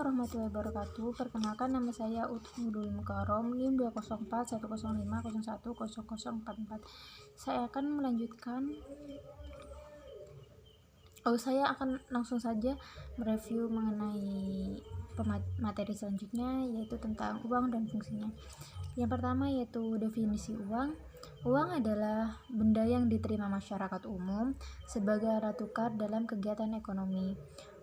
warahmatullahi wabarakatuh. Perkenalkan, nama saya Utmudul Mukarom, NIM 2041050010044. Saya akan langsung saja mereview mengenai materi selanjutnya, yaitu tentang uang dan fungsinya. Yang pertama yaitu definisi uang. Uang adalah benda yang diterima masyarakat umum sebagai alat tukar dalam kegiatan ekonomi.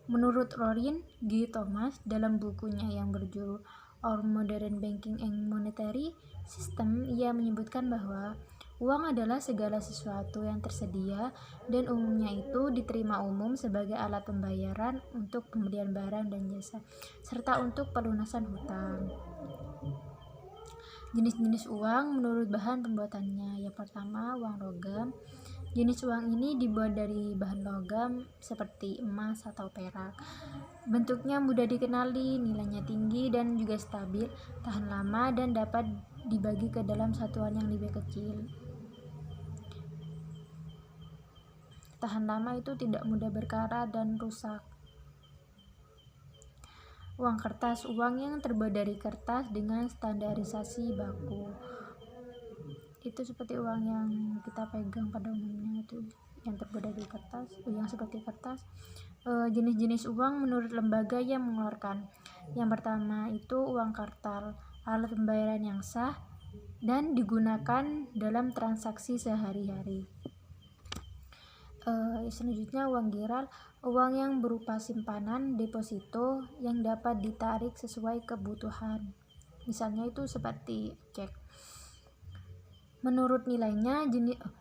Menurut Lorin G. Thomas dalam bukunya yang berjudul Our Modern Banking and Monetary System, ia menyebutkan bahwa uang adalah segala sesuatu yang tersedia dan umumnya itu diterima umum sebagai alat pembayaran untuk pembelian barang dan jasa, serta untuk pelunasan hutang. Jenis-jenis uang menurut bahan pembuatannya. Yang pertama, uang logam. Jenis uang ini dibuat dari bahan logam seperti emas atau perak. Bentuknya mudah dikenali, nilainya tinggi dan juga stabil, tahan lama dan dapat dibagi ke dalam satuan yang lebih kecil. Tahan lama itu tidak mudah berkarat dan rusak. Uang kertas, uang yang terbuat dari kertas dengan standarisasi baku. Itu seperti uang yang kita pegang pada umumnya, itu yang terbuat dari kertas, yang seperti kertas. Jenis-jenis uang menurut lembaga yang mengeluarkan. Yang pertama itu uang kartal, alat pembayaran yang sah dan digunakan dalam transaksi sehari-hari. Selanjutnya uang giral, uang yang berupa simpanan deposito yang dapat ditarik sesuai kebutuhan. Misalnya itu seperti cek. Menurut nilainya,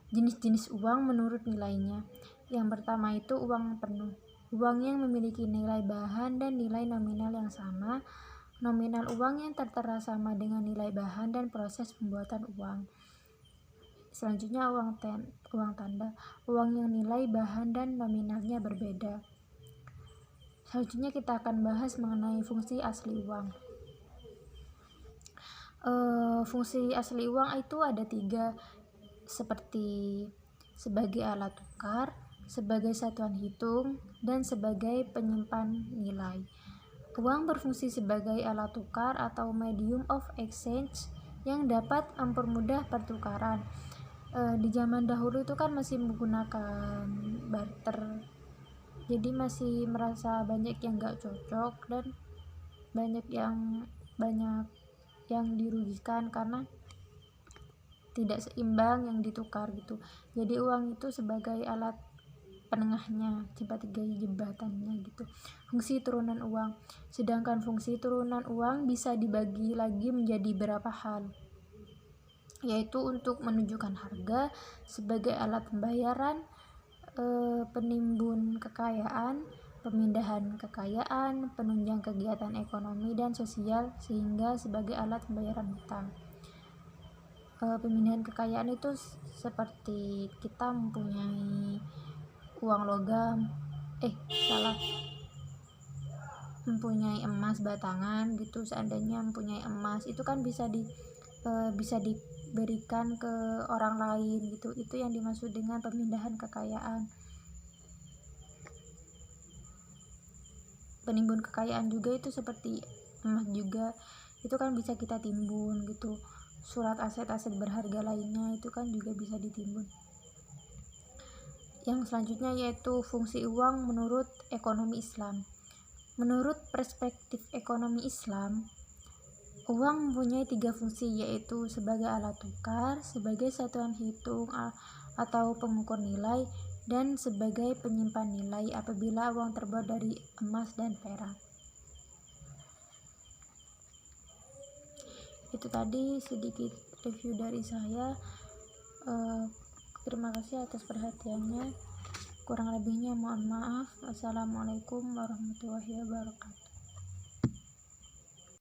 jenis-jenis uang menurut nilainya. Yang pertama itu uang penuh, uang yang memiliki nilai bahan dan nilai nominal yang sama. Nominal uang yang tertera sama dengan nilai bahan dan proses pembuatan uang. Selanjutnya uang tanda, uang yang nilai bahan dan nominalnya berbeda. Selanjutnya kita akan bahas mengenai fungsi asli uang. Fungsi asli uang itu ada 3, seperti sebagai alat tukar, sebagai satuan hitung, dan sebagai penyimpan nilai. Uang berfungsi sebagai alat tukar atau medium of exchange yang dapat mempermudah pertukaran. Di zaman dahulu itu kan masih menggunakan barter, jadi masih merasa banyak yang gak cocok dan banyak yang dirugikan karena tidak seimbang yang ditukar gitu. Jadi uang itu sebagai alat penengahnya, jembatannya gitu. Fungsi turunan uang. Sedangkan fungsi turunan uang bisa dibagi lagi menjadi beberapa hal, yaitu untuk menunjukkan harga sebagai alat pembayaran, penimbun kekayaan, pemindahan kekayaan, penunjang kegiatan ekonomi dan sosial sehingga sebagai alat pembayaran hutang. Pemindahan kekayaan itu seperti kita mempunyai uang logam, mempunyai emas batangan gitu. Seandainya mempunyai emas itu kan bisa diberikan ke orang lain gitu. Itu yang dimaksud dengan pemindahan kekayaan. Penimbun kekayaan juga itu seperti emas juga, itu kan bisa kita timbun gitu. Surat aset-aset berharga lainnya itu kan juga bisa ditimbun. Yang selanjutnya yaitu fungsi uang menurut ekonomi Islam. Menurut perspektif ekonomi Islam, uang mempunyai 3 fungsi, yaitu sebagai alat tukar, sebagai satuan hitung atau pengukur nilai, dan sebagai penyimpan nilai apabila uang terbuat dari emas dan perak. Itu tadi sedikit review dari saya. Terima kasih atas perhatiannya. Kurang lebihnya mohon maaf. Assalamualaikum warahmatullahi wabarakatuh.